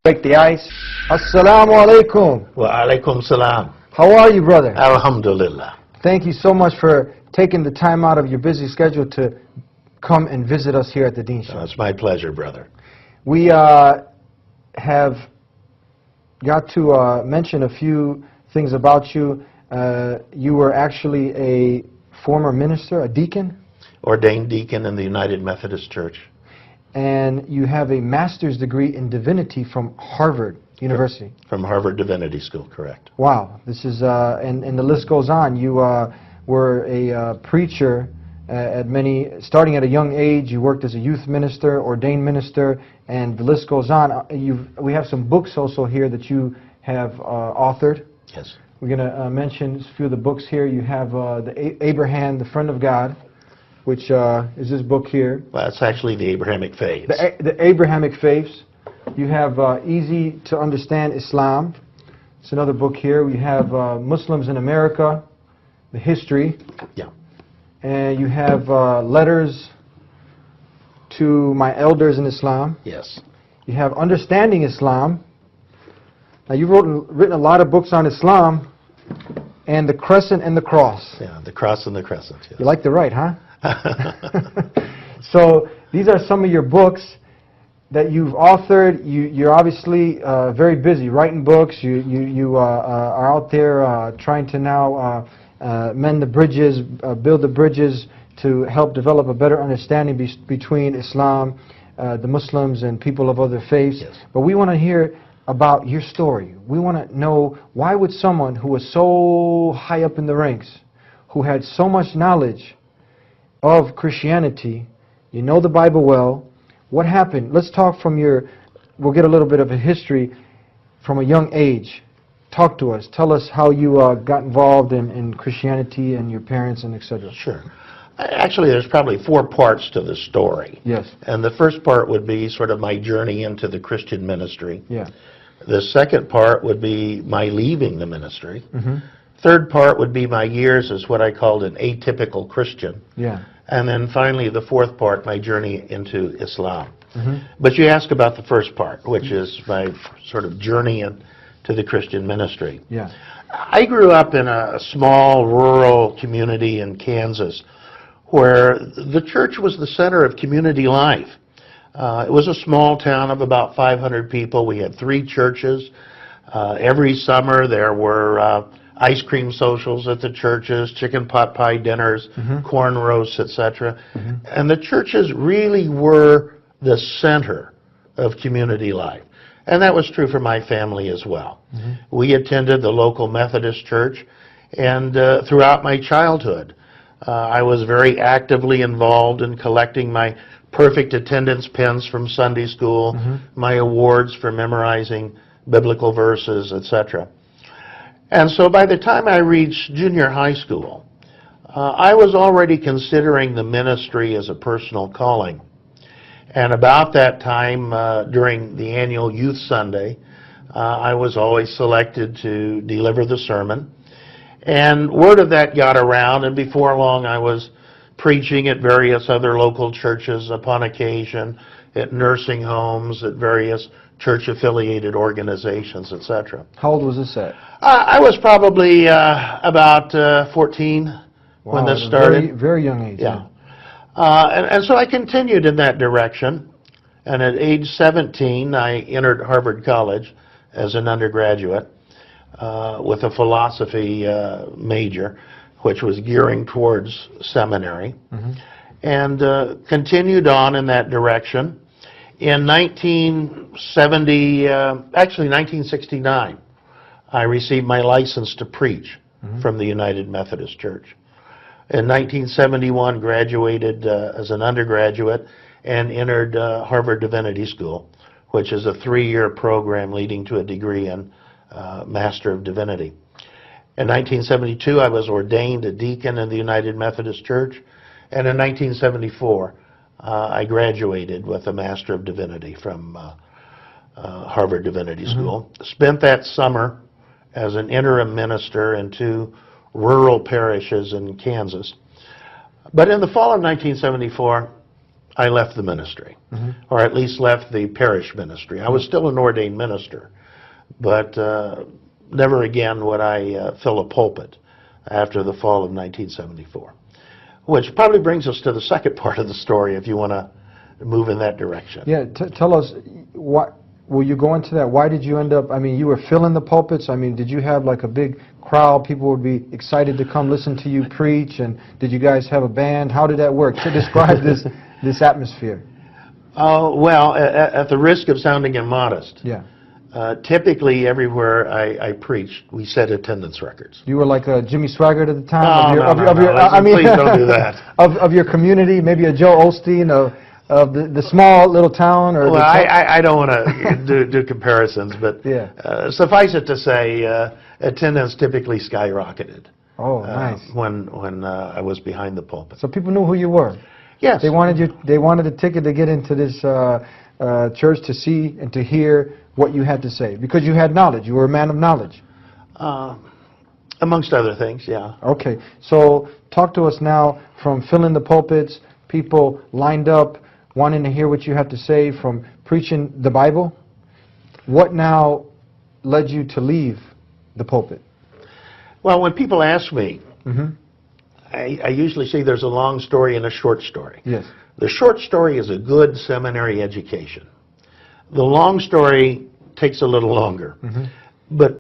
Break the ice. Assalamu alaikum. Wa alaikum salam. How are you, brother? Alhamdulillah. Thank you so much for taking the time out of your busy schedule to come and visit us here at the Deen Show. It's my pleasure, brother. We have got to mention a few things about you. You were actually a former minister, a deacon. Ordained deacon in the United Methodist Church. And you have a master's degree in divinity from Harvard University. From Harvard Divinity School, correct. Wow. This is, and the list goes on. You were a preacher starting at a young age. You worked as a youth minister, ordained minister, and the list goes on. We have some books also here that you have authored. Yes. We're going to mention a few of the books here. You have the Abraham, the Friend of God, which is this book here. Well, it's actually the Abrahamic Faiths. The Abrahamic Faiths. You have Easy to Understand Islam. It's another book here. We have Muslims in America, the history. Yeah. And you have Letters to My Elders in Islam. Yes. You have Understanding Islam. Now you've written a lot of books on Islam, and the Crescent and the Cross. Yeah, the Cross and the Crescent. Yes. You like to write, huh? So these are some of your books that you've authored. You're obviously very busy writing books. You are out there trying to now mend the bridges, build the bridges to help develop a better understanding between Islam, the Muslims, and people of other faiths. Yes. But we want to hear about your story. We want to know, why would someone who was so high up in the ranks, who had so much knowledge of Christianity, you know the Bible well, what happened? Let's talk from we'll get a little bit of a history from a young age. Talk to us. Tell us how you got involved in Christianity and your parents and etc. Sure. Actually, there's probably 4 parts to the story. Yes. And the first part would be sort of my journey into the Christian ministry. Yeah. The second part would be my leaving the ministry. Mm-hmm. Third part would be my years as what I called an atypical Christian. Yeah. And then finally, the fourth part, my journey into Islam. Mm-hmm. But you ask about the first part, which is my sort of journey into the Christian ministry. Yeah. I grew up in a small rural community in Kansas where the church was the center of community life. It was a small town of about 500 people. We had 3 churches. Every summer there were ice cream socials at the churches, chicken pot pie dinners, mm-hmm. corn roasts, etc. Mm-hmm. And the churches really were the center of community life. And that was true for my family as well. Mm-hmm. We attended the local Methodist church, and throughout my childhood, I was very actively involved in collecting my perfect attendance pins from Sunday school, mm-hmm. my awards for memorizing biblical verses, etc. And so by the time I reached junior high school, I was already considering the ministry as a personal calling. And about that time, during the annual Youth Sunday, I was always selected to deliver the sermon. And word of that got around, and before long I was preaching at various other local churches upon occasion, at nursing homes, at various church-affiliated organizations, etc. How old was this at? I was probably about 14 when this started. Very, very young age. Yeah. And so I continued in that direction. And at age 17, I entered Harvard College as an undergraduate with a philosophy major, which was gearing towards seminary, mm-hmm. and continued on in that direction. In 1969, I received my license to preach from the United Methodist Church. In 1971, graduated as an undergraduate and entered Harvard Divinity School, which is a 3-year program leading to a degree in Master of Divinity. In 1972, I was ordained a deacon in the United Methodist Church, and in 1974, I graduated with a Master of Divinity from Harvard Divinity School. Spent that summer as an interim minister in 2 rural parishes in Kansas. But in the fall of 1974, I left the ministry, or at least left the parish ministry. I was still an ordained minister, but never again would I fill a pulpit after the fall of 1974. Which probably brings us to the second part of the story, if you want to move in that direction. Yeah, tell us, will you go into that? Why did you end up, I mean, you were filling the pulpits. I mean, did you have like a big crowd? People would be excited to come listen to you preach. And did you guys have a band? How did that work? To describe this atmosphere. Well, at the risk of sounding immodest, Yeah. Typically everywhere I preached, we set attendance records. You were like a Jimmy Swaggart at the time? I mean, please don't do that. of your community, maybe a Joe Osteen of the small little town? Or well, I don't want to do comparisons, but yeah. Suffice it to say, attendance typically skyrocketed. Oh, nice. When I was behind the pulpit. So people knew who you were? Yes. They wanted a ticket to get into this church to see and to hear what you had to say, because you had knowledge. You were a man of knowledge. Amongst other things, yeah. Okay, so talk to us now from filling the pulpits, people lined up, wanting to hear what you had to say, from preaching the Bible. What now led you to leave the pulpit? Well, when people ask me, I usually say there's a long story and a short story. Yes. The short story is a good seminary education. The long story takes a little longer. But